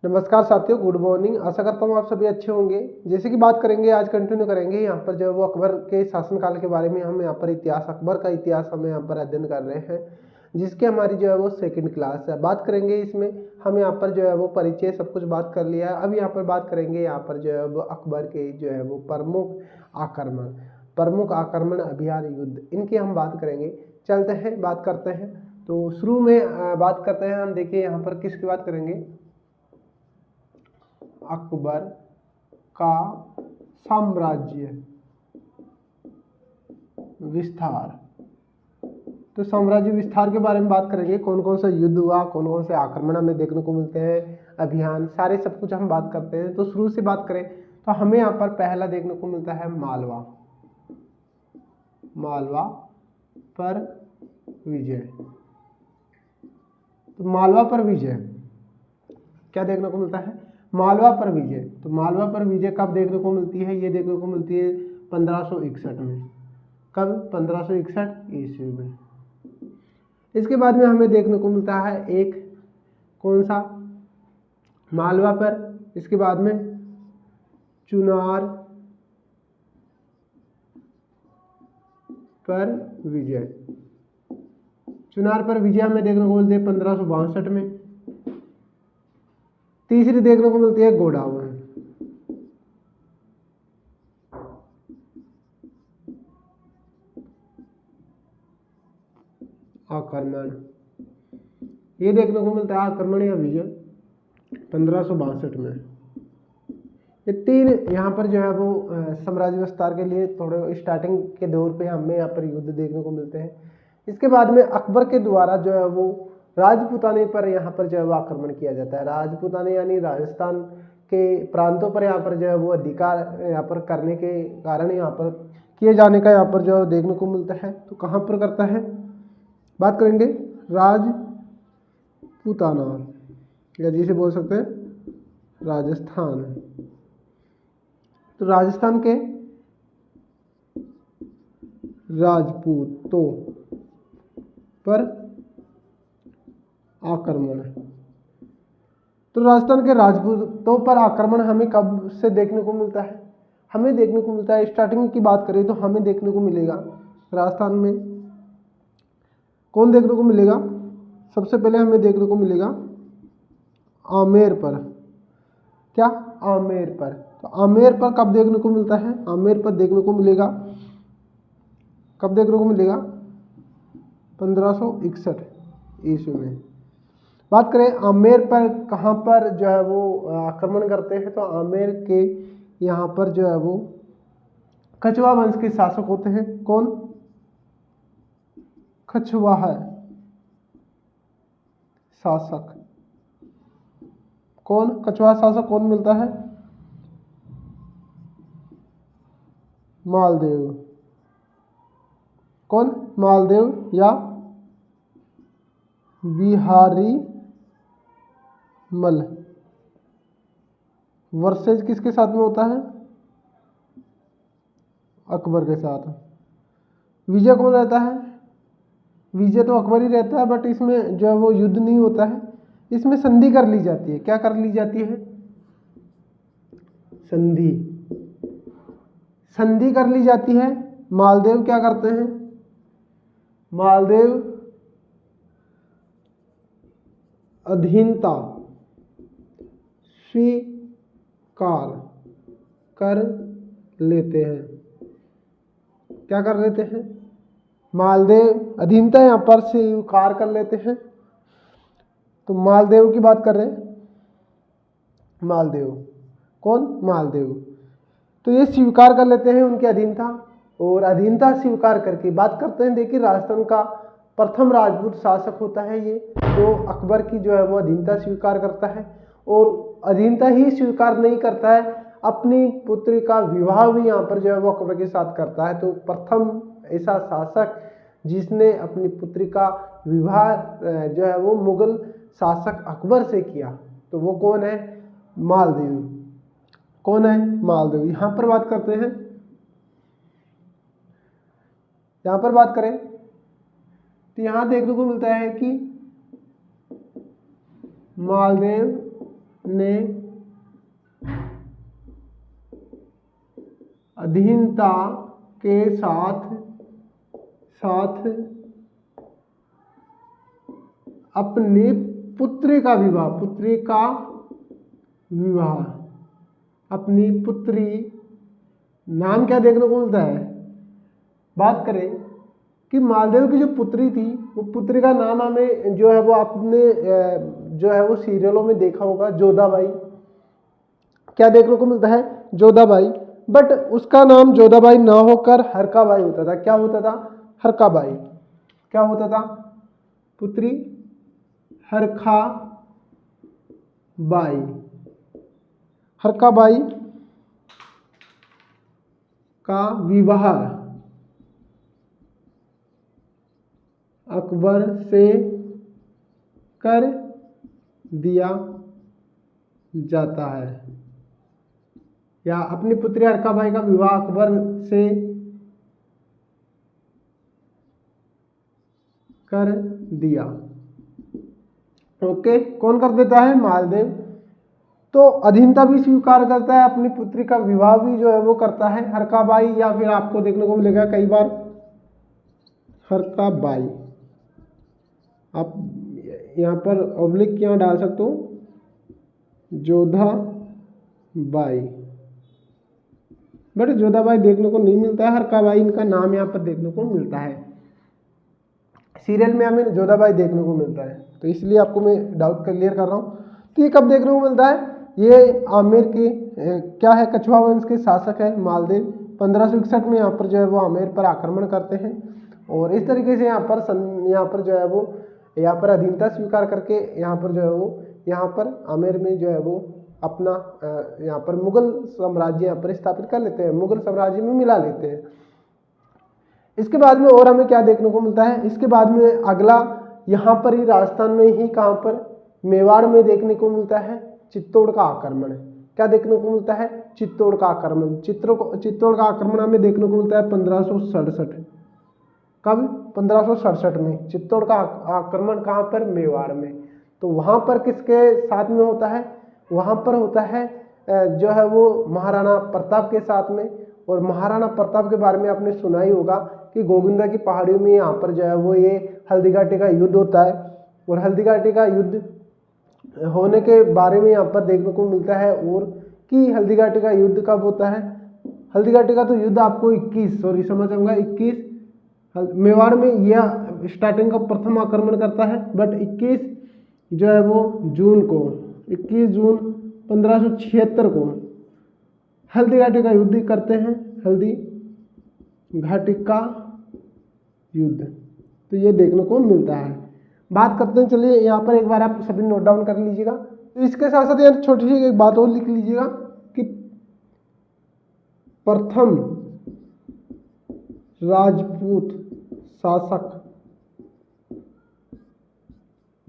नमस्कार साथियों, good morning. आशा करता हूँ आप सभी अच्छे होंगे। जैसे कि बात करेंगे, आज कंटिन्यू करेंगे यहाँ पर जो है वो अकबर के शासनकाल के बारे में। हम यहाँ पर इतिहास, अकबर का इतिहास हम यहाँ पर अध्ययन कर रहे हैं, जिसकी हमारी जो है वो सेकंड क्लास है। बात करेंगे इसमें हम यहाँ पर जो है वो परिचय सब कुछ बात कर लिया है। अब यहाँ पर बात करेंगे यहाँ पर जो है वो अकबर के जो है वो प्रमुख आक्रमण अभियान युद्ध, इनकी हम बात करेंगे। चलते हैं, बात करते हैं। तो शुरू में बात करते हैं हम। देखिए यहाँ पर किसकी बात करेंगे, अकबर का साम्राज्य विस्तार। तो साम्राज्य विस्तार के बारे में बात करेंगे, कौन कौन सा युद्ध हुआ, कौन कौन से आक्रमण हमें देखने को मिलते हैं, अभियान, सारे सब कुछ हम बात करते हैं। तो शुरू से बात करें तो हमें यहाँ पर पहला देखने को मिलता है मालवा पर विजय। तो मालवा पर विजय क्या देखने को मिलता है, मालवा पर विजय। तो मालवा पर विजय कब देखने को मिलती है, ये देखने को मिलती है 1561 में। कब? 1561 ईस्वी में। इसके बाद में हमें देखने को मिलता है एक, कौन सा, मालवा पर, इसके बाद में चुनार पर विजय। चुनार पर विजय हमें देखने को मिलती है 1562 में। तीसरी देखने को मिलती है गोडावण। आक्रमण, ये देखने को मिलता है आक्रमण या विजय 1562 में। ये तीन यहाँ पर जो है वो साम्राज्य विस्तार के लिए थोड़े स्टार्टिंग के दौर पे हमें यहाँ पर युद्ध देखने को मिलते हैं। इसके बाद में अकबर के द्वारा जो है वो राजपूताने पर यहाँ पर जो है वो आक्रमण किया जाता है। राजपूताने यानी राजस्थान के प्रांतों पर यहाँ पर जो है वो अधिकार यहाँ पर करने के कारण यहाँ पर किए जाने का यहाँ पर जो देखने को मिलता है। तो कहाँ पर करता है, बात करेंगे राजपूताना, या जिसे बोल सकते हैं राजस्थान। तो राजस्थान के राजपूतों पर आक्रमण। तो राजस्थान के राजपूतों पर आक्रमण हमें कब से देखने को मिलता है, हमें देखने को मिलता है, स्टार्टिंग की बात करें तो हमें देखने को मिलेगा राजस्थान में कौन देखने को मिलेगा, सबसे पहले हमें देखने को मिलेगा आमेर पर। क्या? आमेर पर। तो आमेर पर कब देखने को मिलता है, आमेर पर देखने को मिलेगा, कब देखने को मिलेगा, 1561 ईस्वी में। बात करें आमेर पर, कहाँ पर जो है वो आक्रमण करते हैं, तो आमेर के यहाँ पर जो है वो कछवाहा वंश के शासक होते हैं। कौन? कछवाहा शासक। कौन? कछवाहा शासक कौन मिलता है? मालदेव। कौन? मालदेव या बिहारी मल। वर्सेज किसके साथ में होता है? अकबर के साथ। विजय कौन रहता है? विजय तो अकबर ही रहता है, बट इसमें जो है वो युद्ध नहीं होता है, इसमें संधि कर ली जाती है। क्या कर ली जाती है? संधि। संधि कर ली जाती है। मालदेव क्या करते हैं? मालदेव अधीनता स्वीकार कर लेते हैं। क्या कर लेते हैं? मालदेव अधीनता यहाँ पर स्वीकार कर लेते हैं। तो मालदेव की बात कर रहे हैं, मालदेव। कौन? मालदेव। तो ये स्वीकार कर लेते हैं उनकी अधीनता, और अधीनता स्वीकार करके बात करते हैं। देखिए, राजस्थान का प्रथम राजपूत शासक होता है ये, जो अकबर की जो है वो अधीनता स्वीकार करता है। और अधीनता ही स्वीकार नहीं करता है, अपनी पुत्री का विवाह भी यहाँ पर जो है वो अकबर के साथ करता है। तो प्रथम ऐसा शासक जिसने अपनी पुत्री का विवाह जो है वो मुगल शासक अकबर से किया, तो वो कौन है? मालदेव। कौन है? मालदेव। यहाँ पर बात करते हैं, यहाँ पर बात करें तो यहाँ देखने को मिलता है कि मालदेव ने अधीनता के साथ अपनी पुत्री का विवाह अपनी पुत्री, नाम क्या देखने को मिलता है, बात करें कि मालदेव की जो पुत्री थी वो पुत्री का नाम हमें जो है वो आपने जो है वो सीरियलों में देखा होगा, जोधाबाई। क्या देखने को मिलता है, जोधाबाई। बट उसका नाम जोधाबाई ना होकर हरकाबाई होता था। क्या होता था, हरकाबाई। क्या होता था, पुत्री हरखाबाई। हरकाबाई का विवाह अकबर से कर दिया जाता है, या अपनी पुत्री हरकाबाई का विवाह अकबर से कर दिया। ओके, कौन कर देता है, मालदेव। तो अधीनता भी स्वीकार करता है, अपनी पुत्री का विवाह भी जो है वो करता है हरकाबाई, या फिर आपको देखने को मिलेगा कई बार हरकाबाई। आप यहाँ पर ऑब्लिक यहाँ डाल सकते हो, जोधाबाई। बट जोधाबाई देखने को नहीं मिलता है, हरकाबाई इनका नाम यहाँ पर देखने को मिलता है। सीरियल में हमें जोधाबाई देखने को मिलता है, तो इसलिए आपको मैं डाउट क्लियर कर रहा हूँ। तो ये कब देखने को मिलता है, ये आमेर के क्या है, कछुआ वंश के शासक है मालदेव। 1561 में यहाँ पर जो है वो आमेर पर आक्रमण करते हैं, और इस तरीके से यहाँ पर जो है वो यहाँ पर अधीनता स्वीकार करके यहाँ पर जो है वो यहाँ पर आमेर में जो है वो अपना यहाँ पर मुगल साम्राज्य यहाँ पर स्थापित कर लेते हैं, मुगल साम्राज्य में मिला लेते हैं। इसके बाद में और हमें क्या देखने को मिलता है, इसके बाद में अगला यहाँ पर ही राजस्थान में ही कहाँ पर, मेवाड़ में देखने को मिलता है चित्तौड़ का आक्रमण। क्या देखने को मिलता है, चित्तौड़ का आक्रमण। चित्तौड़ का आक्रमण हमें देखने को मिलता है 1567। कब, 1567 में चित्तौड़ का आक्रमण कहाँ पर, मेवाड़ में। तो वहाँ पर किसके साथ में होता है, वहाँ पर होता है जो है वो महाराणा प्रताप के साथ में। और महाराणा प्रताप के बारे में आपने सुना ही होगा कि गोविंदा की पहाड़ियों में यहाँ पर जो है वो ये हल्दीघाटी का युद्ध होता है, और हल्दीघाटी का युद्ध होने के बारे में यहाँ पर देखने को मिलता है। और कि हल्दीघाटी का युद्ध कब होता है, हल्दीघाटी का तो युद्ध आपको 21 मेवाड़ में यह स्टार्टिंग का प्रथम आक्रमण करता है, बट 21 जो है वो जून को 21 जून 1576 को हल्दीघाटी का युद्ध करते हैं, हल्दी घाटी का युद्ध। तो ये देखने को मिलता है। बात करते हैं, चलिए यहाँ पर एक बार आप सभी नोट डाउन कर लीजिएगा। तो इसके साथ साथ यहाँ छोटी सी एक बात और लिख लीजिएगा कि प्रथम राजपूत शासक,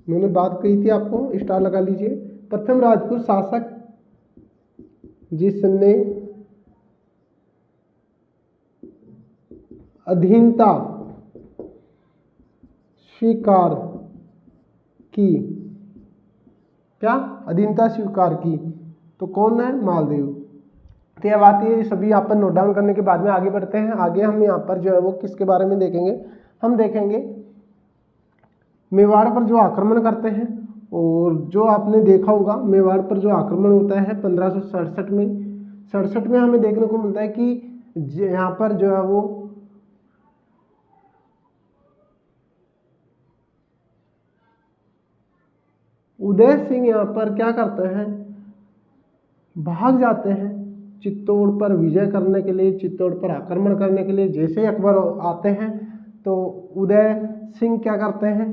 मैंने बात कही थी आपको, स्टार लगा लीजिए। प्रथम राजपूत शासक जिसने अधीनता स्वीकार की, क्या, अधीनता स्वीकार की, तो कौन है, मालदेव। तो यह बात ये सभी यहाँ पर नोट डाउन करने के बाद में आगे बढ़ते हैं। आगे हम यहाँ पर जो है वो किसके बारे में देखेंगे, हम देखेंगे मेवाड़ पर जो आक्रमण करते हैं। और जो आपने देखा होगा मेवाड़ पर जो आक्रमण होता है 1567 में, 67 में हमें देखने को मिलता है कि यहाँ पर जो है वो उदय सिंह यहाँ पर क्या करते हैं, भाग जाते हैं चित्तौड़ पर विजय करने के लिए, चित्तौड़ पर आक्रमण करने के लिए। जैसे ही अकबर आते हैं तो उदय सिंह क्या करते हैं,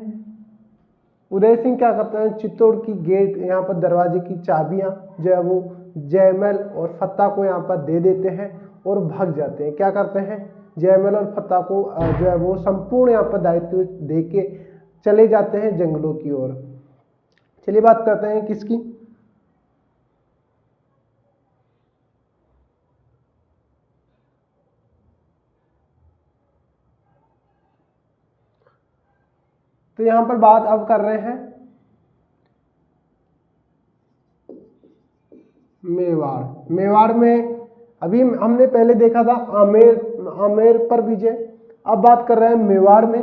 चित्तौड़ की गेट यहाँ पर दरवाजे की चाबियाँ जो है वो जयमल और फत्ता को यहाँ पर दे देते हैं और भाग जाते हैं। क्या करते हैं, जयमल और फत्ता को जो है वो संपूर्ण यहाँ पर दायित्व दे के चले जाते हैं जंगलों की ओर। चलिए बात करते हैं किसकी, तो यहां पर बात अब कर रहे हैं मेवाड़। मेवाड़ में अभी हमने पहले देखा था आमेर पर विजय, अब बात कर रहे हैं मेवाड़ में,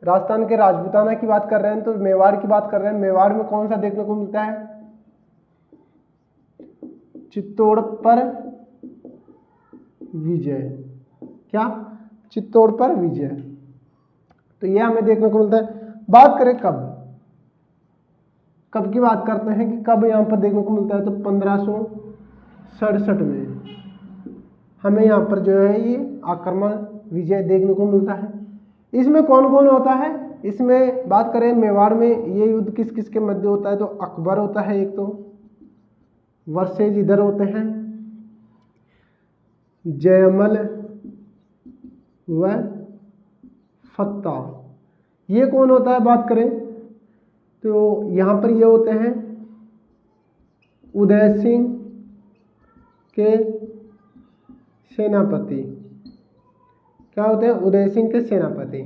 राजस्थान के राजपूताना की बात कर रहे हैं तो मेवाड़ की बात कर रहे हैं। मेवाड़ में कौन सा देखने को मिलता है? चित्तौड़ पर विजय। क्या? चित्तौड़ पर विजय। तो यह हमें देखने को मिलता है। बात करें कब की बात करते हैं कि कब यहाँ पर देखने को मिलता है, तो 1567 में हमें यहाँ पर जो है ये आक्रमण विजय देखने को मिलता है। इसमें कौन कौन होता है? इसमें बात करें मेवाड़ में ये युद्ध किस किस के मध्य होता है, तो अकबर होता है एक, तो वर्सेज इधर होते हैं जयमल व फत्ता। ये कौन होता है बात करें तो यहाँ पर ये होते हैं उदय सिंह के सेनापति। क्या होते हैं? उदय सिंह के सेनापति।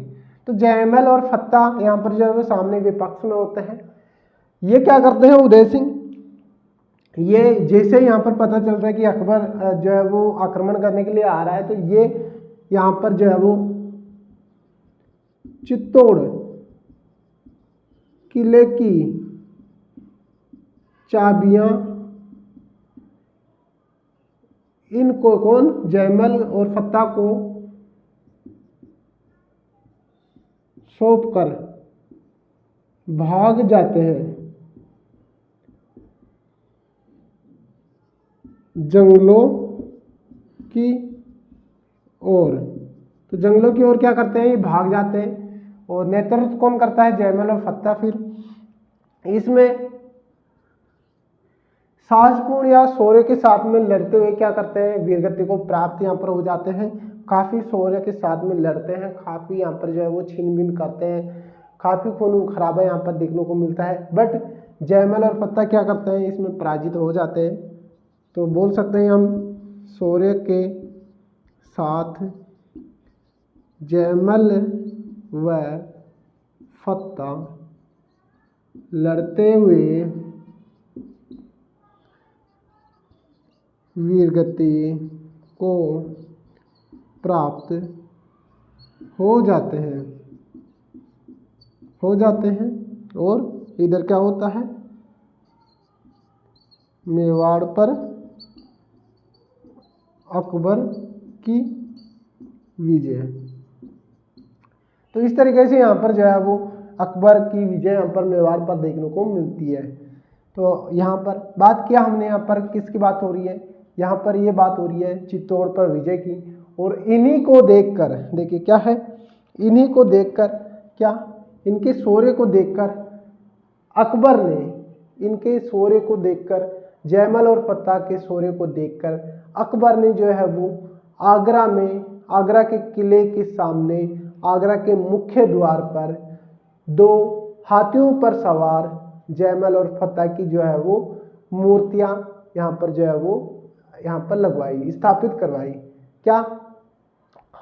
तो जयमल और फत्ता यहाँ पर जो है वो सामने विपक्ष में होते हैं। ये क्या करते हैं? उदय सिंह, ये जैसे यहाँ पर पता चलता है कि अकबर जो है वो आक्रमण करने के लिए आ रहा है, तो ये यहाँ पर जो है वो चित्तौड़ किले की चाबियां इनको कौन? जयमल और फत्ता को सौंप कर भाग जाते हैं जंगलों की ओर। तो जंगलों की ओर क्या करते हैं? ये भाग जाते हैं। और नेतृत्व कौन करता है? जयमल और फत्ता। फिर इसमें साहसपूर्ण या शौर्य के साथ में लड़ते हुए क्या करते हैं? वीरगति को प्राप्त यहाँ पर हो जाते हैं। काफी शौर्य के साथ में लड़ते हैं, काफी यहाँ पर जो है वो छीनबीन करते हैं, काफी खून खराबा यहाँ पर देखने को मिलता है। बट जयमल और फत्ता क्या करते हैं? इसमें पराजित हो जाते हैं। तो बोल सकते हैं हम शौर्य के साथ जयमल व फत्ता लड़ते हुए वीरगति को प्राप्त हो जाते हैं। और इधर क्या होता है? मेवाड़ पर अकबर की विजय। तो इस तरीके से यहाँ पर जो है वो अकबर की विजय यहाँ पर मेवाड़ पर देखने को मिलती है। तो यहाँ पर बात किया हमने, यहाँ पर किसकी बात हो रही है? यहाँ पर ये बात हो रही है चित्तौड़ पर विजय की। और इन्हीं को देखकर, देखिए क्या है, इन्हीं को देखकर, क्या, इनके शौर्य को देखकर अकबर ने, इनके शौर्य को देखकर, जयमल और फत्ता के शौर्य को देखकर अकबर ने जो है वो आगरा में, आगरा के किले के सामने, आगरा के मुख्य द्वार पर 2 हाथियों पर सवार जयमल और फत्ता की जो है वो मूर्तियां यहाँ पर जो है वो यहाँ पर लगवाई, स्थापित करवाई। क्या?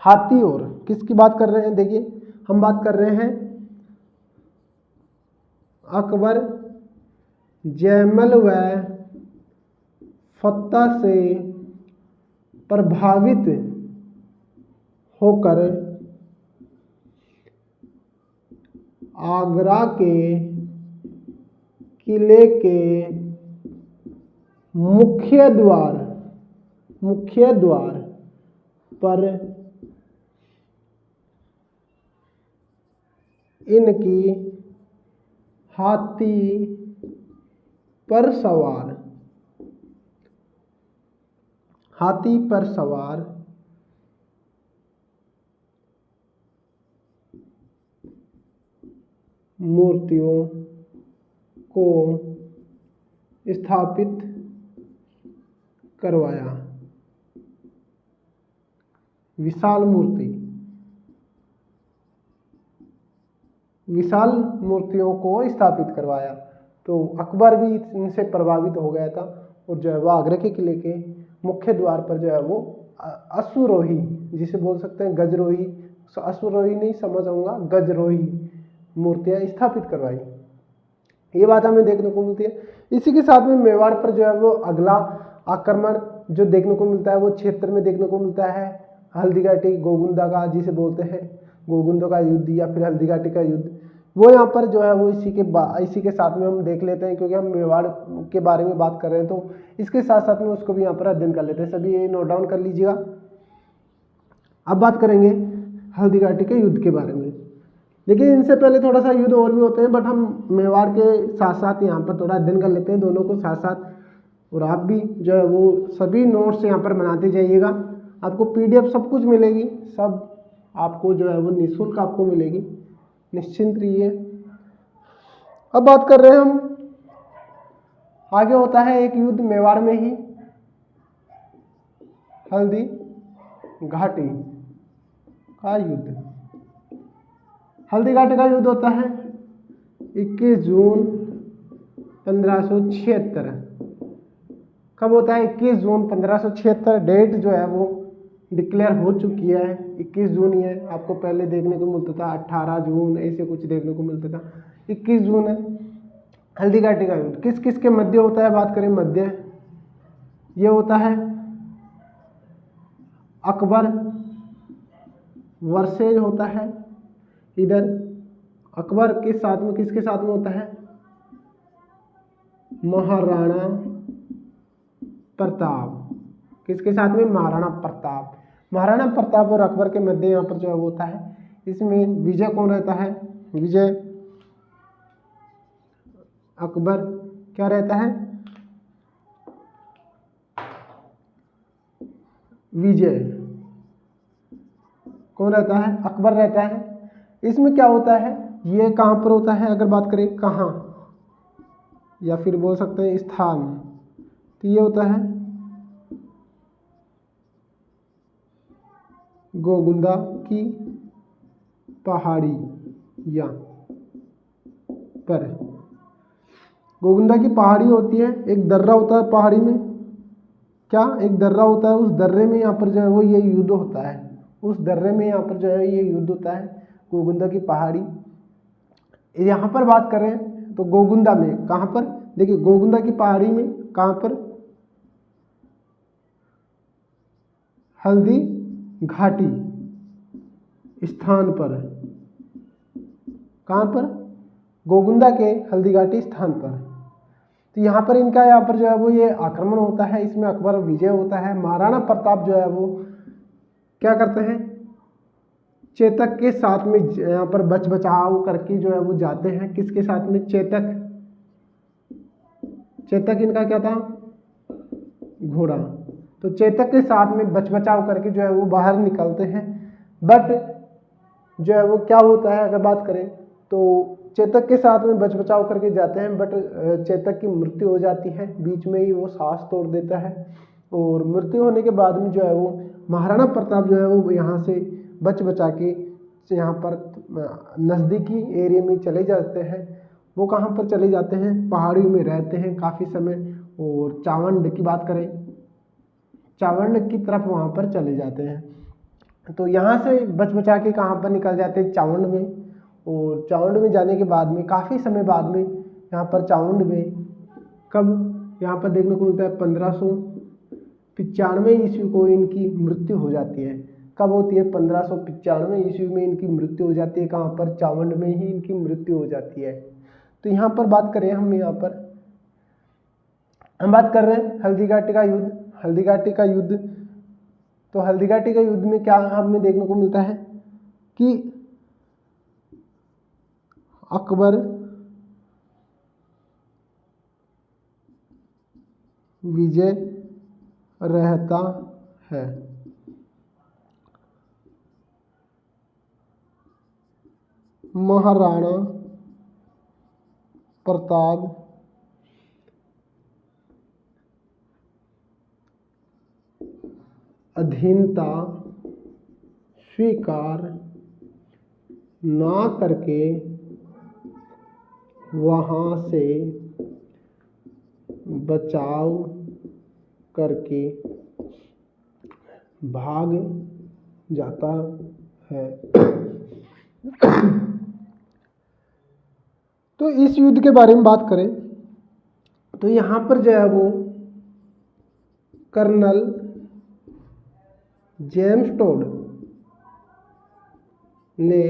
हाथी। और किसकी बात कर रहे हैं? देखिए हम बात कर रहे हैं अकबर जयमल व फत्ता से प्रभावित होकर आगरा के किले के मुख्य द्वार पर इनकी हाथी पर सवार मूर्तियों को स्थापित करवाया। विशाल मूर्तियों को स्थापित करवाया। तो अकबर भी इनसे प्रभावित हो गया था और जो है वो आगरा के किले के मुख्य द्वार पर जो है वो अश्वरोही, जिसे बोल सकते हैं गजरोही, अश्वरोही नहीं समझ आऊंगा, गजरोही मूर्तियां स्थापित करवाई। ये बात हमें देखने को मिलती है। इसी के साथ में मेवाड़ पर जो है वो अगला आक्रमण जो देखने को मिलता है वो क्षेत्र में देखने को मिलता है हल्दीघाटी गोगुंदा का, जिसे बोलते हैं गोगुंदा का युद्ध या फिर हल्दीघाटी का युद्ध, वो यहाँ पर जो है वो इसी के साथ में हम देख लेते हैं, क्योंकि हम मेवाड़ के बारे में बात कर रहे हैं तो इसके साथ साथ में उसको भी यहाँ पर अध्ययन कर लेते हैं। सभी ये नोट डाउन कर लीजिएगा। अब बात करेंगे हल्दीघाटी के युद्ध के बारे में। देखिए इनसे पहले थोड़ा सा युद्ध और भी होते हैं, बट हम मेवाड़ के साथ साथ यहाँ पर थोड़ा अध्ययन कर लेते हैं दोनों को साथ साथ। और आप भी जो है वो सभी नोट्स यहाँ पर बनाते जाइएगा। आपको PDF सब कुछ मिलेगी, सब आपको जो है वो निःशुल्क आपको मिलेगी, निश्चिंत रहिए। अब बात कर रहे हैं हम, आगे होता है एक युद्ध मेवाड़ में ही, हल्दीघाटी का युद्ध। हल्दीघाटी का युद्ध होता है 21 जून 1576। कब होता है? 21 जून 1576। डेट जो है वो डिक्लेयर हो चुकी है, 21 जून ही है। आपको पहले देखने को मिलता था 18 जून, ऐसे कुछ देखने को मिलता था, 21 जून है। हल्दीघाटी का युद्ध किस किस के मध्य होता है? बात करें मध्य, ये होता है अकबर वर्सेज होता है इधर। अकबर के साथ में किसके साथ में होता है? महाराणा प्रताप। किसके साथ में? महाराणा प्रताप। महाराणा प्रताप और अकबर के मध्य यहाँ पर जो है वो होता है। इसमें विजय कौन रहता है? विजय अकबर क्या रहता है? विजय कौन रहता है? अकबर रहता है। इसमें क्या होता है? ये कहाँ पर होता है? अगर बात करें कहाँ, या फिर बोल सकते हैं स्थान, तो ये होता है गोगुंदा की पहाड़ी या पर। गोगुंदा की पहाड़ी होती है, एक दर्रा होता है पहाड़ी में, क्या एक दर्रा होता है, उस दर्रे में यहाँ पर जो है वो ये युद्ध होता है। उस दर्रे में यहाँ पर जो है ये युद्ध होता है, गोगुंदा की पहाड़ी। यहाँ पर बात करें तो गोगुंदा में कहाँ पर? देखिए गोगुंदा की पहाड़ी में कहाँ पर? हल्दीघाटी स्थान पर। कहाँ पर? गोगुंदा के हल्दीघाटी स्थान पर। तो यहाँ पर इनका यहाँ पर जो है वो ये आक्रमण होता है, इसमें अकबर विजय होता है। महाराणा प्रताप जो है वो क्या करते हैं? चेतक के साथ में यहाँ पर बच बचाव करके जो है वो जाते हैं। किसके साथ में? चेतक। चेतक इनका क्या था? घोड़ा। तो चेतक के साथ में बच बचाव करके जो है वो बाहर निकलते हैं। बट जो है वो क्या होता है, अगर बात करें तो चेतक के साथ में बच बचाव करके जाते हैं, बट चेतक की मृत्यु हो जाती है, बीच में ही वो सांस तोड़ देता है। और मृत्यु होने के बाद में जो है वो महाराणा प्रताप जो है वो यहाँ से बच बचा के यहाँ पर नज़दीकी एरिया में चले जाते हैं। वो कहाँ पर चले जाते हैं? पहाड़ियों में रहते हैं काफ़ी समय। और चावंड की बात करें, चावंड की तरफ वहाँ पर चले जाते हैं। तो यहाँ से बच बचा के कहाँ पर निकल जाते हैं? चावंड में। और चावंड में जाने के बाद में काफ़ी समय बाद में यहाँ पर चावंड में कब यहाँ पर देखने को मिलता है? 1595 ईस्वी को इनकी मृत्यु हो जाती है। कब होती है? 1595 ईस्वी में इनकी मृत्यु हो जाती है। कहाँ पर? चावंड में ही इनकी मृत्यु हो जाती है। तो यहाँ पर बात करें हम बात कर रहे हैं हल्दीघाटी का युद्ध। हल्दीघाटी का युद्ध, तो हल्दीघाटी का युद्ध में क्या हमें देखने को मिलता है कि अकबर विजय रहता है। महाराणा प्रताप अधीनता स्वीकार ना करके वहाँ से बचाव करके भाग जाता है। तो इस युद्ध के बारे में बात करें तो यहाँ पर जो है वो कर्नल जेम्स टोड ने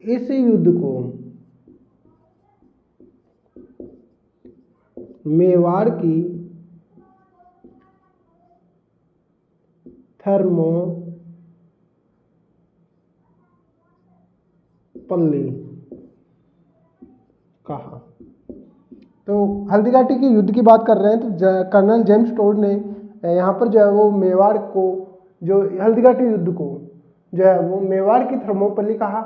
इस युद्ध को मेवाड़ की थर्मोपल्ली कहा। तो हल्दीघाटी के युद्ध की बात कर रहे हैं तो कर्नल जेम्स टोड ने यहाँ पर जो है वो मेवाड़ को, जो हल्दीघाटी युद्ध को जो है वो मेवाड़ की थर्मोपल्ली कहा।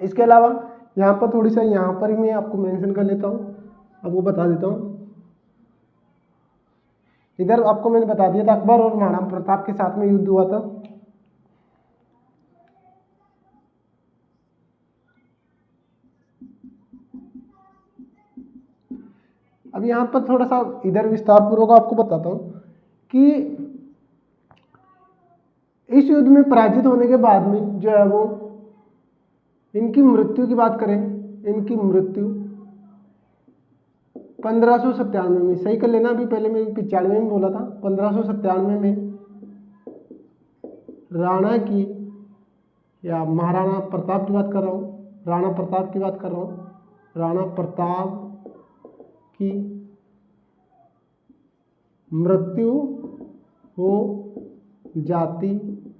इसके अलावा यहाँ पर थोड़ी सा यहाँ पर ही मैं आपको मेंशन कर लेता हूँ, आपको बता देता हूँ। इधर आपको मैंने बता दिया था अकबर और महाराणा प्रताप के साथ में युद्ध हुआ था। अब यहाँ पर थोड़ा सा इधर विस्तार पूर्वक आपको बताता हूँ कि इस युद्ध में पराजित होने के बाद में जो है वो इनकी मृत्यु की बात करें, इनकी मृत्यु 1597 में, सही कर लेना, अभी पहले मैं 95 में बोला था, 1597 में राणा की या महाराणा प्रताप की बात कर रहा हूँ, राणा प्रताप की बात कर रहा हूँ, राणा प्रताप की मृत्यु हो जाती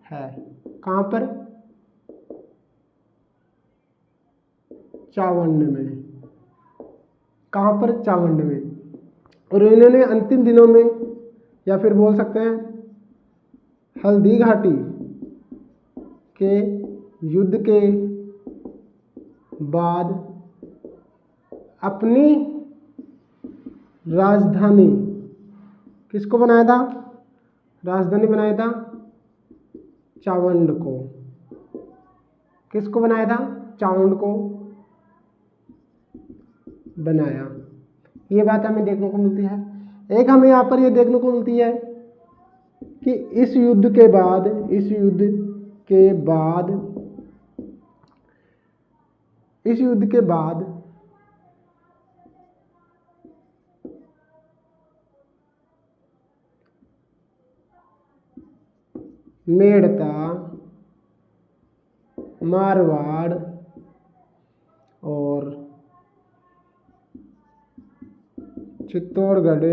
है। कहाँ पर? चावंड में। कहाँ पर? चावंड में। और इन्होंने अंतिम दिनों में, या फिर बोल सकते हैं हल्दीघाटी के युद्ध के बाद अपनी राजधानी किसको बनाया था? राजधानी बनाया था चावंड को। किसको बनाया था? चावंड को बनाया। ये बात हमें देखने को मिलती है। एक हमें यहाँ पर ये देखने को मिलती है कि इस युद्ध के बाद मेड़ता, मारवाड़ और चित्तौड़गढ़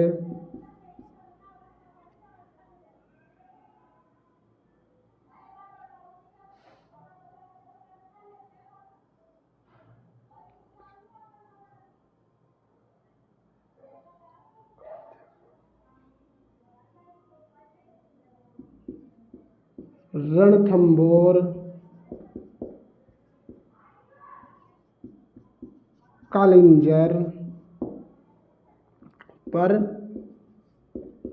रणथंभौर, कालिंजर पर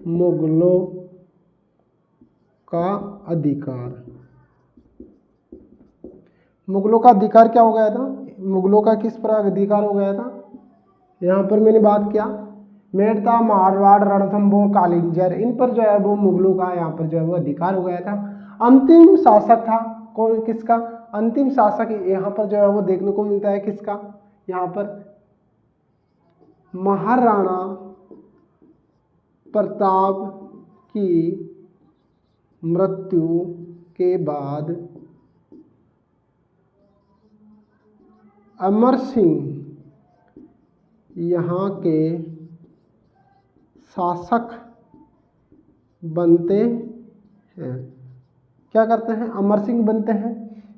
मुगलों का अधिकार। मुगलों का अधिकार क्या हो गया था? मुगलों का किस पर अधिकार हो गया था? यहाँ पर मैंने बात किया मेड़ता, मारवाड़, रणथंभौर, कालिंजर, इन पर जो है वो मुगलों का यहाँ पर जो है वो अधिकार हो गया था। अंतिम शासक था कौन? किसका? अंतिम शासक यहाँ पर जो है वो देखने को मिलता है किसका? यहाँ पर महाराणा प्रताप की मृत्यु के बाद अमर सिंह यहाँ के शासक बनते हैं। क्या करते हैं? अमर सिंह बनते हैं।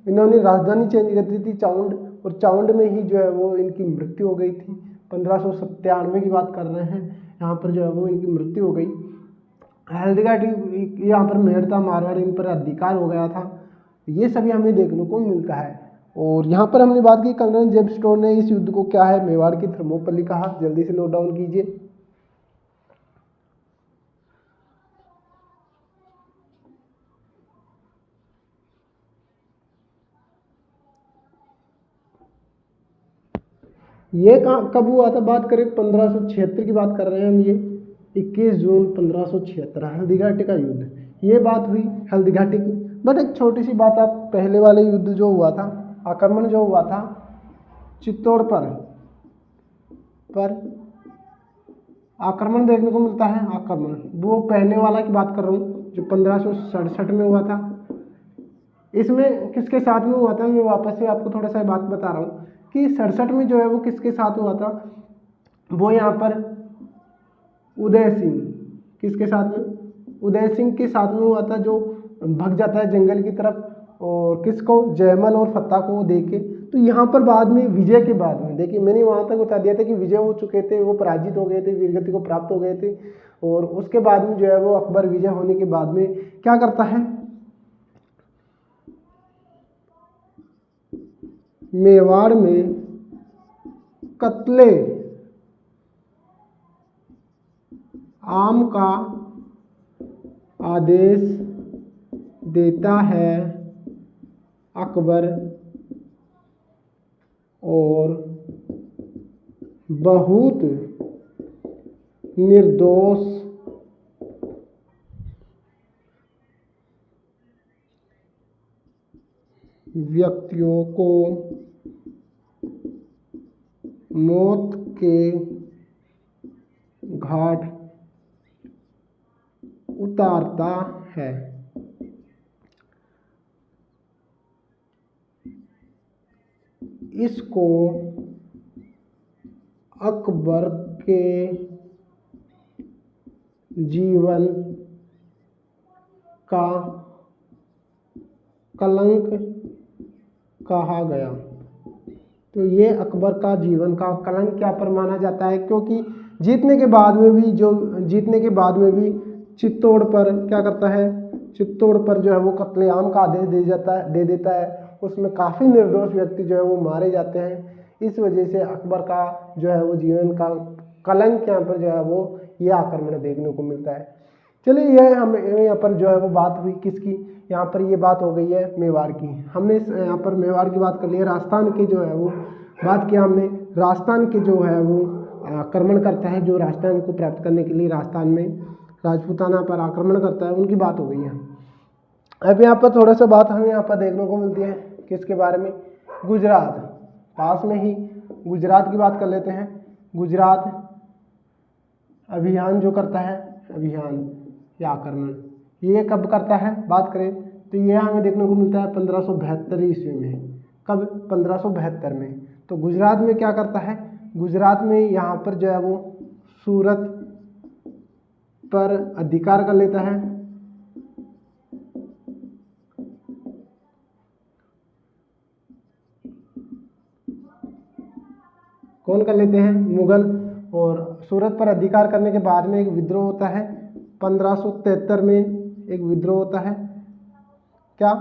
इन्होंने राजधानी चेंज कर दी थी चावंड, और चावंड में ही जो है वो इनकी मृत्यु हो गई थी। 1597 की बात कर रहे हैं, यहाँ पर जो है वो इनकी मृत्यु हो गई। हल्दीघाटी यहाँ पर मेड़ता, मारवाड़, इन पर अधिकार हो गया था। ये सभी हमें देखने को मिलता है। और यहाँ पर हमने बात की कर्नल जेम्स टोड ने इस युद्ध को क्या है? मेवाड़ की थर्मोपल्ली कहा। जल्दी से नोट डाउन कीजिए। ये कब हुआ था? बात करें 1576 की बात कर रहे हैं हम। ये 21 जून 1576 हल्दीघाटी का युद्ध, ये बात हुई हल्दीघाटी की। बट एक छोटी सी बात, आप पहले वाले युद्ध जो हुआ था, आक्रमण जो हुआ था चित्तौड़ पर आक्रमण देखने को मिलता है। आक्रमण वो पहले वाला की बात कर रहा हूँ जो 1567 में हुआ था। इसमें किसके साथ में हुआ था, मैं वापस से आपको थोड़ा सा बात बता रहा हूँ कि 67 में जो है वो किसके साथ हुआ था, वो यहाँ पर उदय सिंह, किसके साथ में, उदय सिंह के साथ में हुआ था, जो भग जाता है जंगल की तरफ और किसको, जयमल और फत्ता को देके। तो यहाँ पर बाद में विजय के बाद में देखिए मैंने वहाँ तक बता दिया था कि विजय हो चुके थे, वो पराजित हो गए थे, वीरगति को प्राप्त हो गए थे। और उसके बाद में जो है वो अकबर विजय होने के बाद में क्या करता है, मेवाड़ में कत्ले आम का आदेश देता है अकबर और बहुत निर्दोष व्यक्तियों को मौत के घाट उतारता है। इसको अकबर के जीवन का कलंक कहा गया। तो ये अकबर का जीवन का कलंक क्या पर माना जाता है, क्योंकि जीतने के बाद में भी चित्तौड़ पर क्या करता है, चित्तौड़ पर जो है वो कत्लेआम का आदेश दे देता है। उसमें काफ़ी निर्दोष व्यक्ति जो है वो मारे जाते हैं। इस वजह से अकबर का जो है वो जीवन का कलंक यहाँ पर जो है वो ये आक्रमण देखने को मिलता है। चलिए यह हम यहाँ पर जो है वो बात हुई किसकी, यहाँ पर ये बात हो गई है मेवाड़ की। हमने यहाँ पर मेवाड़ की बात कर ली है। राजस्थान की जो है वो बात किया हमने, राजस्थान के जो है वो आक्रमण करता है, जो राजस्थान को प्राप्त करने के लिए राजस्थान में राजपूताना पर आक्रमण करता है, उनकी बात हो गई है। अब यहाँ पर थोड़ा सा बात हमें यहाँ पर देखने को मिलती है किसके बारे में, गुजरात, पास में ही गुजरात की बात कर लेते हैं। गुजरात अभियान जो करता है, अभियान या आक्रमण, ये कब करता है बात करें तो ये हमें देखने को मिलता है 1572 ईस्वी में। कब, 1572 में। तो गुजरात में क्या करता है, गुजरात में यहाँ पर जो है वो सूरत पर अधिकार कर लेता है। कौन कर लेते हैं, मुगल। और सूरत पर अधिकार करने के बाद में एक विद्रोह होता है 1573 में, एक विद्रोह होता है क्या,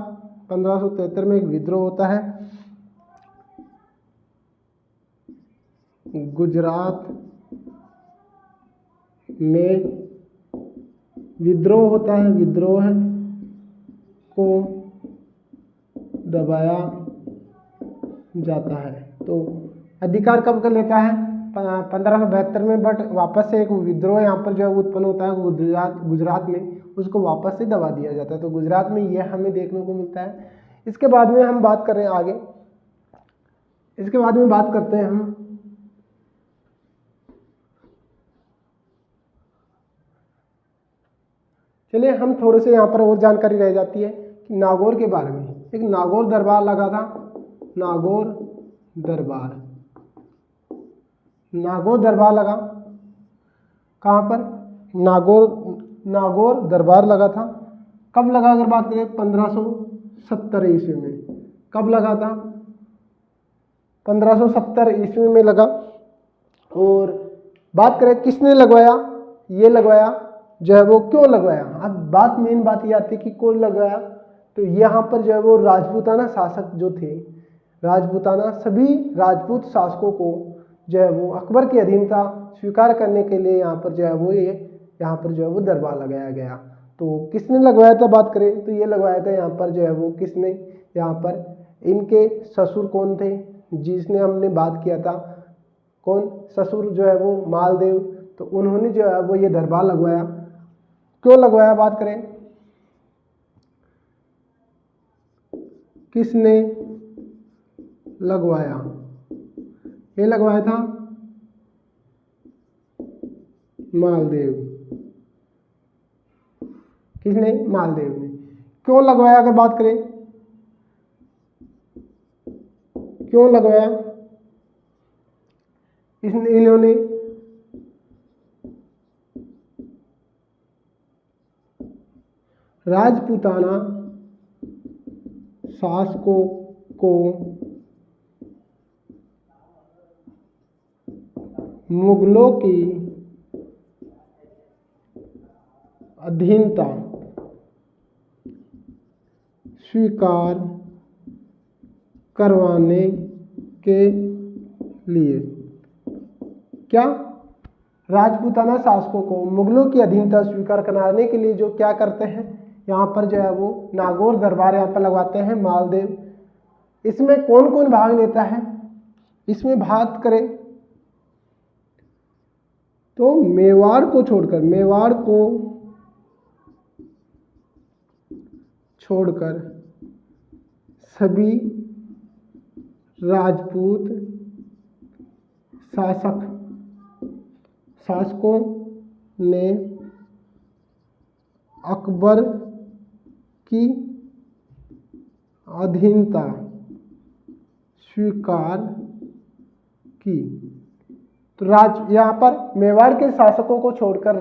1573 में एक विद्रोह होता है। गुजरात में विद्रोह होता है, विद्रोह को दबाया जाता है। तो अधिकार कब कर लेता है, 1572 में, बट वापस से एक विद्रोह यहाँ पर जो है उत्पन्न होता है गुजरात में, उसको वापस से दबा दिया जाता है। तो गुजरात में यह हमें देखने को मिलता है। इसके बाद में हम बात कर रहे हैं आगे, इसके बाद में बात करते हैं हम चलिए हम थोड़े से यहाँ पर और जानकारी रह जाती है कि नागौर के बारे में। एक नागौर दरबार लगा था, नागौर दरबार, नागौर दरबार लगा कहाँ पर, नागौर दरबार लगा था। कब लगा अगर बात करें 1570 ईस्वी में। कब लगा था, 1570 ईस्वी में लगा। और बात करें किसने लगवाया, ये लगवाया जो है वो क्यों लगवाया। अब बात मेन बात ये आती है कि कौन लगवाया। तो यहाँ पर जो है वो राजपूताना शासक जो थे, राजपूताना सभी राजपूत शासकों को जो है वो अकबर की अधीनता स्वीकार करने के लिए यहाँ पर जो है वो यहाँ पर जो है वो दरबार लगाया गया। तो किसने लगवाया था बात करें तो ये लगवाया था यहाँ पर जो है वो किसने, यहाँ पर इनके ससुर कौन थे, जिसने हमने बात किया था, कौन ससुर जो है वो मालदेव। तो उन्होंने जो है वो ये दरबार लगवाया। क्यों लगवाया बात करें, किसने लगवाया, ये लगवाया था मालदेव। किसने? मालदेव ने। क्यों लगवाया? अगर बात करें क्यों लगवाया इन्होंने? राजपूताना शासकों को मुगलों की अधीनता स्वीकार करवाने के लिए। क्या? राजपूताना शासकों को मुगलों की अधीनता स्वीकार कराने के लिए जो क्या करते हैं, यहाँ पर जो है वो नागौर दरबार यहाँ पर लगवाते हैं मालदेव। इसमें कौन कौन भाग लेता है? इसमें बात करें तो मेवाड़ को छोड़कर सभी राजपूत शासकों ने अकबर की अधीनता स्वीकार की। तो यहाँ पर मेवाड़ के शासकों को छोड़कर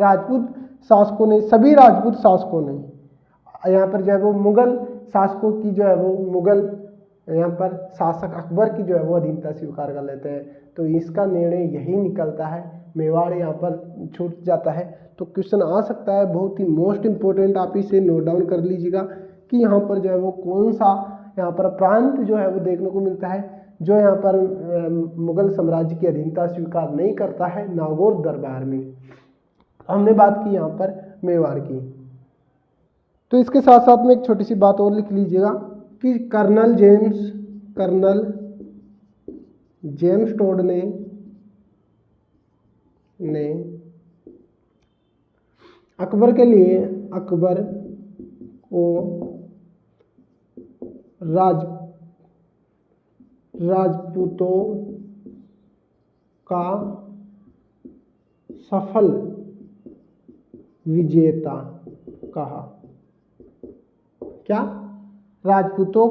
सभी राजपूत शासकों ने यहाँ पर जो है वो मुगल शासकों की जो है वो मुगल यहाँ पर शासक अकबर की जो है वो अधीनता स्वीकार कर लेते हैं। तो इसका निर्णय यही निकलता है, मेवाड़ यहाँ पर छूट जाता है। तो क्वेश्चन आ सकता है, बहुत ही मोस्ट इंपॉर्टेंट, आप इसे नोट डाउन कर लीजिएगा कि यहाँ पर जो है वो कौन सा यहाँ पर प्रांत जो है वो देखने को मिलता है जो यहाँ पर मुगल साम्राज्य की अधीनता स्वीकार नहीं करता है नागौर दरबार में। हमने बात की यहाँ पर मेवाड़ की। तो इसके साथ साथ में एक छोटी सी बात और लिख लीजिएगा कि कर्नल जेम्स टोड ने अकबर को राजपूतों का सफल विजेता कहा। क्या? राजपूतों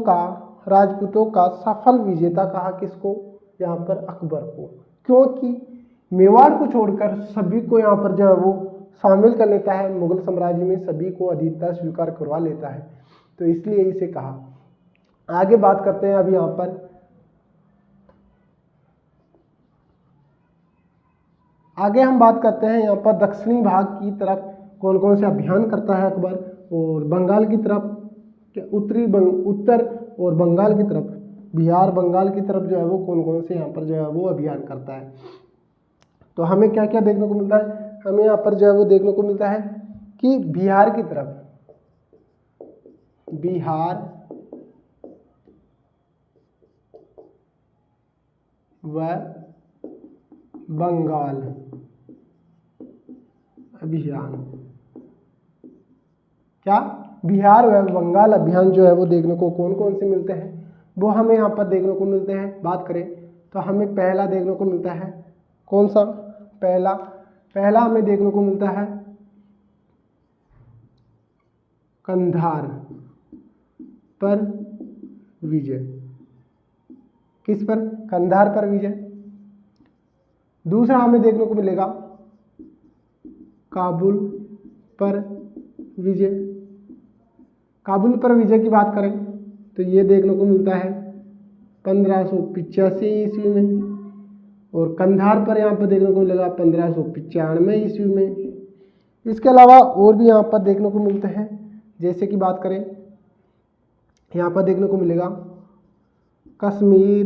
का सफल विजेता कहा। किसको? यहाँ पर अकबर को। क्योंकि मेवाड़ को छोड़कर सभी को यहाँ पर जो है वो शामिल कर लेता है मुगल साम्राज्य में, सभी को अधीनता स्वीकार करवा लेता है, तो इसलिए इसे कहा। आगे बात करते हैं। अब यहाँ पर आगे हम बात करते हैं यहाँ पर दक्षिणी भाग की तरफ कौन कौन से अभियान करता है अकबर, और बंगाल की तरफ उत्तर और बंगाल की तरफ, बिहार बंगाल की तरफ जो है वो कौन कौन से यहाँ पर जो है वो अभियान करता है। तो हमें क्या क्या देखने को मिलता है? हमें यहाँ पर जो है वो देखने को मिलता है कि बिहार की तरफ, बिहार व बंगाल अभियान। क्या? बिहार व बंगाल अभियान जो है वो देखने को कौन कौन से मिलते हैं, वो हमें यहाँ पर देखने को मिलते हैं। बात करें तो हमें पहला देखने को मिलता है, कौन सा? पहला हमें देखने को मिलता है कंधार पर विजय। किस पर? कंधार पर विजय। दूसरा हमें देखने को मिलेगा काबुल पर विजय। काबुल पर विजय की बात करें तो ये देखने को मिलता है 1585 ईस्वी में, और कंधार पर यहाँ पर देखने को मिलेगा 1595 ईस्वी में। इसके अलावा और भी यहाँ पर देखने को मिलते हैं, जैसे कि बात करें यहाँ पर देखने को मिलेगा कश्मीर,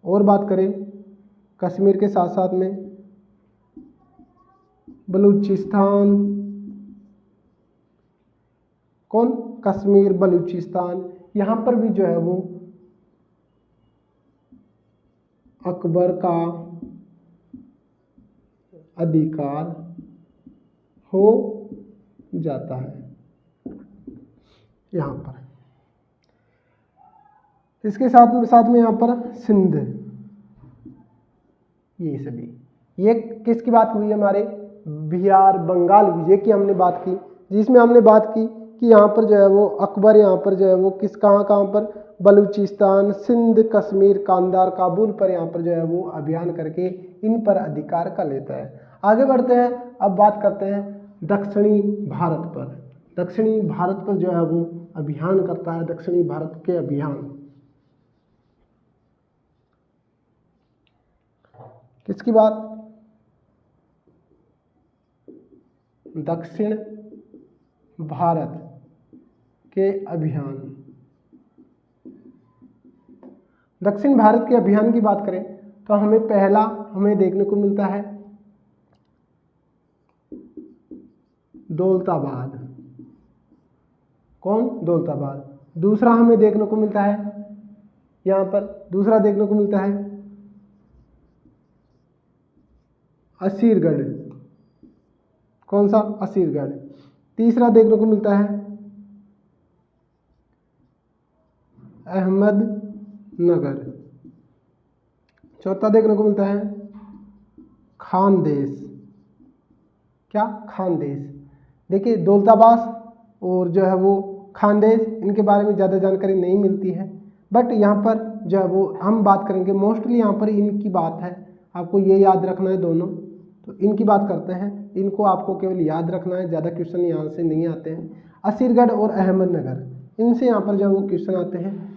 और बात करें कश्मीर के साथ साथ में बलूचिस्तान। कौन? कश्मीर, बलूचिस्तान, यहाँ पर भी जो है वो अकबर का अधिकार हो जाता है यहाँ पर। इसके साथ में यहाँ पर सिंध, ये सभी। ये किसकी बात हुई हमारे बिहार बंगाल विजय की हमने बात की, जिसमें हमने बात की कि यहाँ पर जो है वो अकबर यहाँ पर जो है वो कहाँ पर बलूचिस्तान, सिंध, कश्मीर, कांधार, काबुल पर यहाँ पर जो है वो अभियान करके इन पर अधिकार कर लेता है। आगे बढ़ते हैं, अब बात करते हैं दक्षिणी भारत पर। दक्षिणी भारत पर जो है वो अभियान करता है, दक्षिणी भारत के अभियान किसकी बात, दक्षिण भारत के अभियान। दक्षिण भारत के अभियान की बात करें तो हमें पहला देखने को मिलता है दौलताबाद। कौन, दौलताबाद। दूसरा हमें देखने को मिलता है यहाँ पर, दूसरा देखने को मिलता है असीरगढ़। कौन सा, असीरगढ़। तीसरा देखने को मिलता है अहमदनगर। चौथा देखने को मिलता है खानदेश। क्या, खानदेश। देखिए दौलताबाद और जो है वो खानदेश, इनके बारे में ज़्यादा जानकारी नहीं मिलती है, बट यहाँ पर जो है वो हम बात करेंगे मोस्टली यहाँ पर इनकी बात है, आपको ये याद रखना है दोनों। तो इनकी बात करते हैं, इनको आपको केवल याद रखना है, ज़्यादा क्वेश्चन यहाँ से नहीं आते हैं। असीरगढ़ और अहमदनगर, इनसे यहाँ पर जो वो क्वेश्चन आते हैं।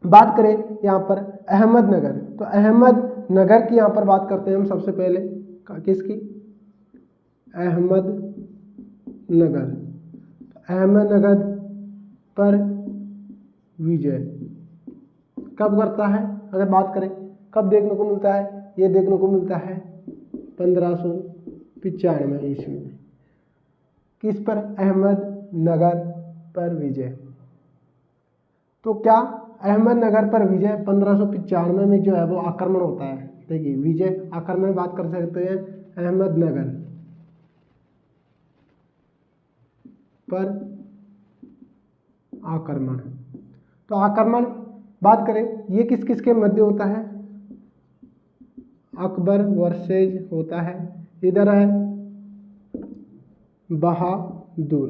बात करें यहाँ पर अहमदनगर, तो अहमदनगर की यहाँ पर बात करते हैं हम सबसे पहले, किसकी, अहमदनगर। अहमदनगर पर विजय कब करता है, अगर बात करें कब देखने को मिलता है, ये देखने को मिलता है 1595 ईस्वी में। किस पर, अहमदनगर पर विजय। तो क्या अहमदनगर पर विजय 1595 में जो है वो आक्रमण होता है। देखिए विजय आक्रमण बात कर सकते हैं अहमदनगर पर आक्रमण। तो आक्रमण बात करें ये किस किस के मध्य होता है, अकबर वर्सेज होता है, इधर है बहादुर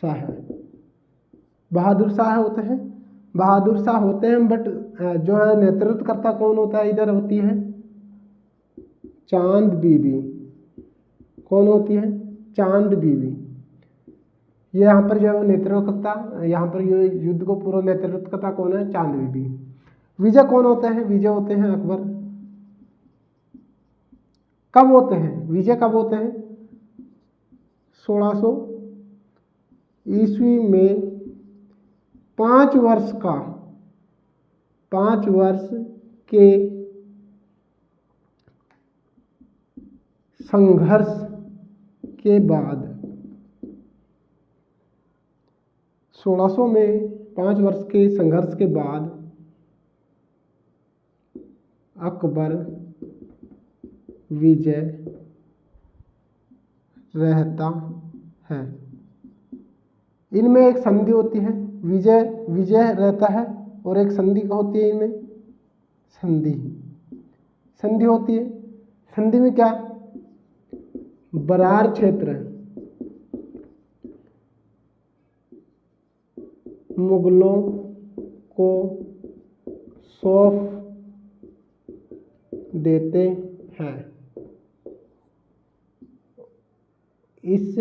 शाह। बहादुर शाह होते हैं, बहादुर शाह होते हैं, बट जो है नेतृत्व करता कौन होता है, इधर होती है चांद बीबी। कौन होती है, चांद बीबी। ये यहाँ पर जो है वो नेतृत्व करता, यहाँ पर ये युद्ध को पूरा नेतृत्व करता कौन है, चांद बीबी। विजय कौन होते हैं, विजय होते हैं अकबर। कब होते हैं विजय, कब होते हैं, 1600 ईस्वी में 5 वर्ष के संघर्ष के बाद, 1600 में 5 वर्ष के संघर्ष के बाद अकबर विजय रहता है। इनमें एक संधि होती है, विजय रहता है, और एक संधि होती है इनमें, संधि होती है। संधि में क्या, बरार क्षेत्र मुगलों को सौंप देते हैं। इस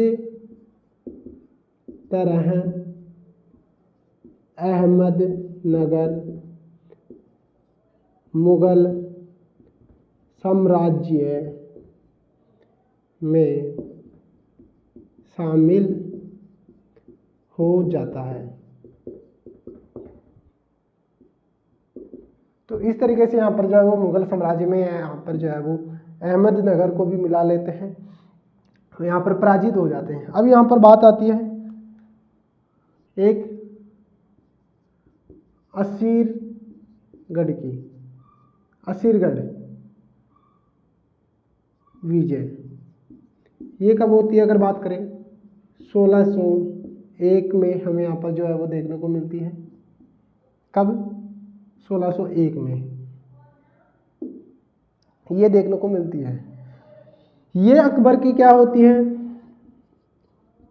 तरह अहमदनगर मुगल साम्राज्य में शामिल हो जाता है। तो इस तरीके से यहाँ पर जो है वो मुगल साम्राज्य में यहाँ पर जो है वो अहमदनगर को भी मिला लेते हैं, तो यहाँ पर पराजित हो जाते हैं। अब यहाँ पर बात आती है एक असीरगढ़ की, असीरगढ़ विजय। ये कब होती है, अगर बात करें 1601 में हमें यहाँ पर जो है वो देखने को मिलती है। कब, 1601 में ये देखने को मिलती है। ये अकबर की क्या होती है,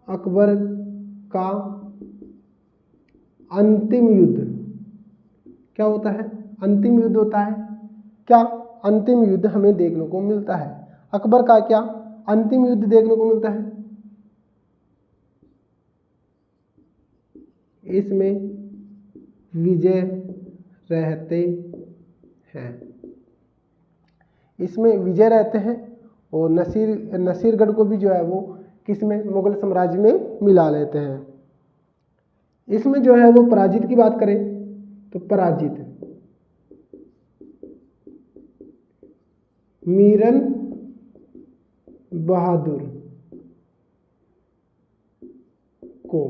अकबर का अंतिम युद्ध। क्या होता है, अंतिम युद्ध होता है। क्या अंतिम युद्ध हमें देखने को मिलता है, अकबर का क्या अंतिम युद्ध देखने को मिलता है। इसमें विजय रहते हैं, इसमें विजय रहते हैं और नसीरगढ़ को भी जो है वो किसमें, मुगल साम्राज्य में मिला लेते हैं। इसमें जो है वो पराजित की बात करें तो पराजित मीरन बहादुर को,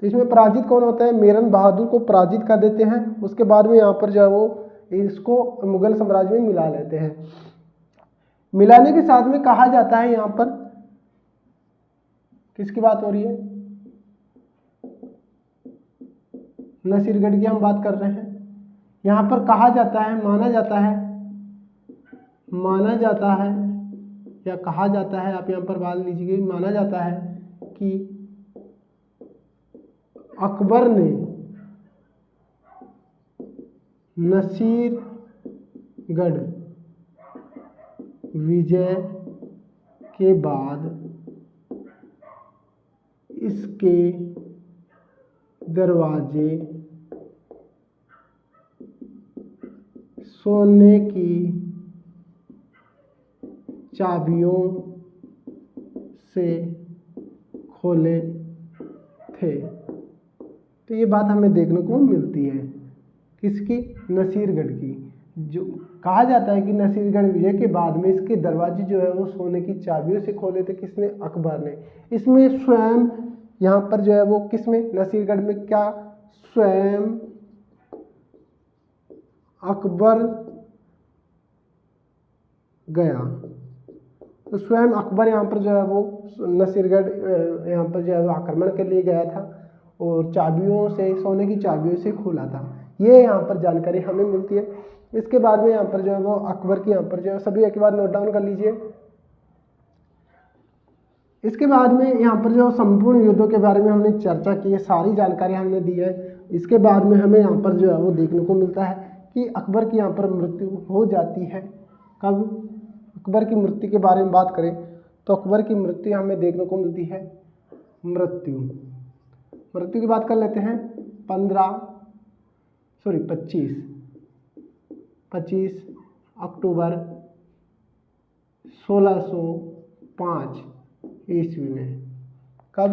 तो इसमें पराजित कौन होता है, मीरन बहादुर को पराजित कर देते हैं। उसके बाद में यहाँ पर जो है वो इसको मुगल साम्राज्य में मिला लेते हैं। मिलाने के साथ में कहा जाता है, यहाँ पर किसकी बात हो रही है, नसीरगढ़ की हम बात कर रहे हैं। यहाँ पर कहा जाता है, माना जाता है या कहा जाता है, आप यहाँ पर बात लीजिए, माना जाता है कि अकबर ने नसीरगढ़ विजय के बाद इसके दरवाजे सोने की चाबियों से खोले थे। तो ये बात हमें देखने को मिलती है, किसकी, नसीरगढ़ की। जो कहा जाता है कि नसीरगढ़ विजय के बाद में इसके दरवाजे जो है वो सोने की चाबियों से खोले थे, किसने, अकबर ने। इसमें स्वयं यहाँ पर जो है वो किसमें, नसीरगढ़ में क्या, स्वयं अकबर गया। तो स्वयं अकबर यहाँ पर जो है वो नसीरगढ़ यहाँ पर जो है वो आक्रमण के लिए गया था और चाबियों से, सोने की चाबियों से खोला था। ये यहाँ पर जानकारी हमें मिलती है। इसके बाद में यहाँ पर जो है वो अकबर की, यहाँ पर जो है सभी एक बार नोट डाउन कर लीजिए। इसके बाद में यहाँ पर जो संपूर्ण युद्धों के बारे में हमने चर्चा की है, सारी जानकारी हमने दी है। इसके बाद में हमें यहाँ पर जो है वो देखने को मिलता है कि अकबर की यहाँ पर मृत्यु हो जाती है। कब, अकबर की मृत्यु के बारे में बात करें तो अकबर की मृत्यु हमें देखने को मिलती है, मृत्यु की बात कर लेते हैं, 25 अक्टूबर 1605 ईस्वी में। कब,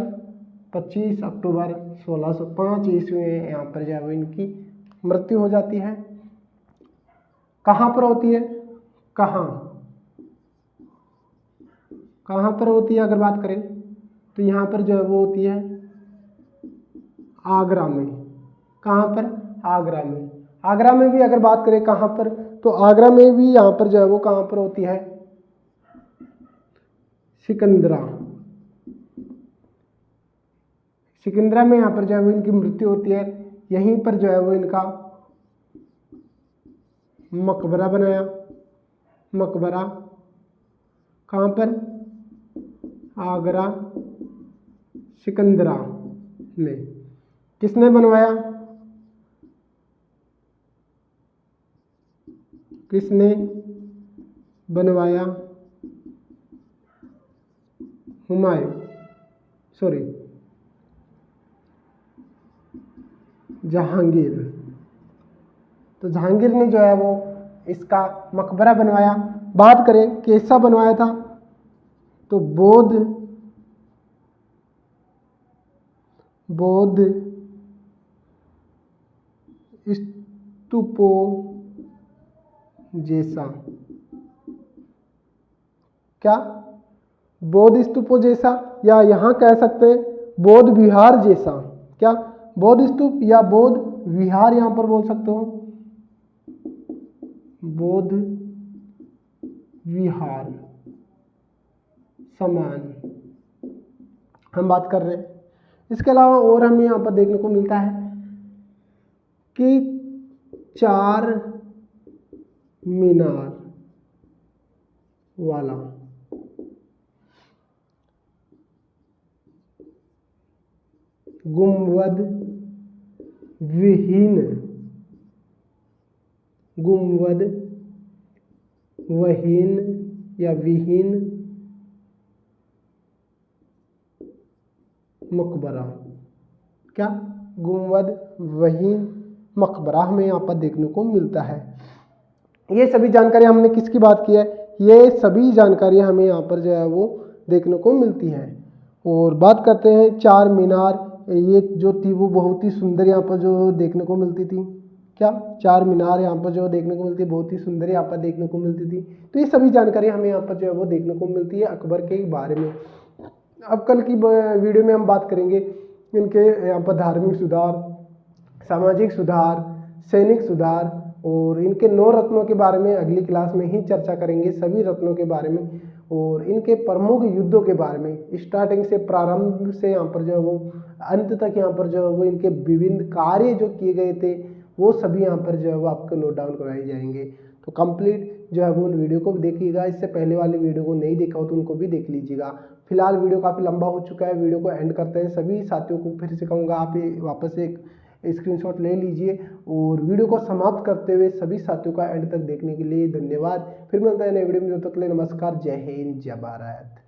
25 अक्टूबर 1605 ईस्वी में यहाँ पर जो है इनकी मृत्यु हो जाती है। कहाँ पर होती है, कहाँ पर होती है, अगर बात करें तो यहाँ पर जो है वो होती है आगरा में। कहाँ पर, आगरा में। आगरा में भी अगर बात करें कहाँ पर, तो आगरा में भी यहाँ पर जो है वो कहाँ पर होती है, सिकंदरा में यहाँ पर जो है वो इनकी मृत्यु होती है। यहीं पर जो है वो इनका मकबरा बनाया, मकबरा कहाँ पर, आगरा सिकंदरा में। किसने बनवाया, जहांगीर। तो जहांगीर ने जो है वो इसका मकबरा बनवाया। बात करें कैसा बनवाया था, तो बौद्ध स्तूपों जैसा। क्या, बौद्ध स्तूपों जैसा, या यहाँ कह सकते हैं बौद्ध विहार जैसा। क्या, बौद्ध स्तूप या बौद्ध विहार यहाँ पर बोल सकते हो, बौद्ध विहार समान हम बात कर रहे हैं। इसके अलावा और हमें यहाँ पर देखने को मिलता है कि 4 मीनार वाला गुंबद विहीन, गुंबद वहीन या विहीन मकबरा। क्या? गुंबद वहीन मकबरा हमें यहाँ पर देखने को मिलता है। ये सभी जानकारी हमने किसकी बात की है? ये सभी जानकारी हमें यहाँ पर जो है वो देखने को मिलती है। और बात करते हैं चार मीनार, ये जो थी वो बहुत ही सुंदर यहाँ पर जो देखने को मिलती थी। क्या? चार मीनार यहाँ पर जो देखने को मिलती है, बहुत ही सुंदर यहाँ पर देखने को मिलती थी। तो ये सभी जानकारी हमें यहाँ पर जो है वो देखने को मिलती है अकबर के बारे में। अब कल की वीडियो में हम बात करेंगे इनके यहाँ पर धार्मिक सुधार, सामाजिक सुधार, सैनिक सुधार और इनके 9 रत्नों के बारे में अगली क्लास में ही चर्चा करेंगे, सभी रत्नों के बारे में और इनके प्रमुख युद्धों के बारे में, स्टार्टिंग से प्रारंभ से यहाँ पर जो है वो अंत तक यहाँ पर जो है वो इनके विभिन्न कार्य जो किए गए थे वो सभी यहाँ पर जो है वो आपको नोट डाउन करवाए जाएंगे। तो कंप्लीट जो है वो उन वीडियो को देखिएगा, इससे पहले वाली वीडियो को नहीं देखा हो तो उनको भी देख लीजिएगा। फिलहाल वीडियो काफ़ी लंबा हो चुका है, वीडियो को एंड करते हैं। सभी साथियों को फिर से कहूँगा आप वापस एक स्क्रीनशॉट ले लीजिए और वीडियो को समाप्त करते हुए सभी साथियों का एंड तक देखने के लिए धन्यवाद। फिर मिलता है नए वीडियो में, जब तक के लिए नमस्कार, जय हिंद, जय भारत।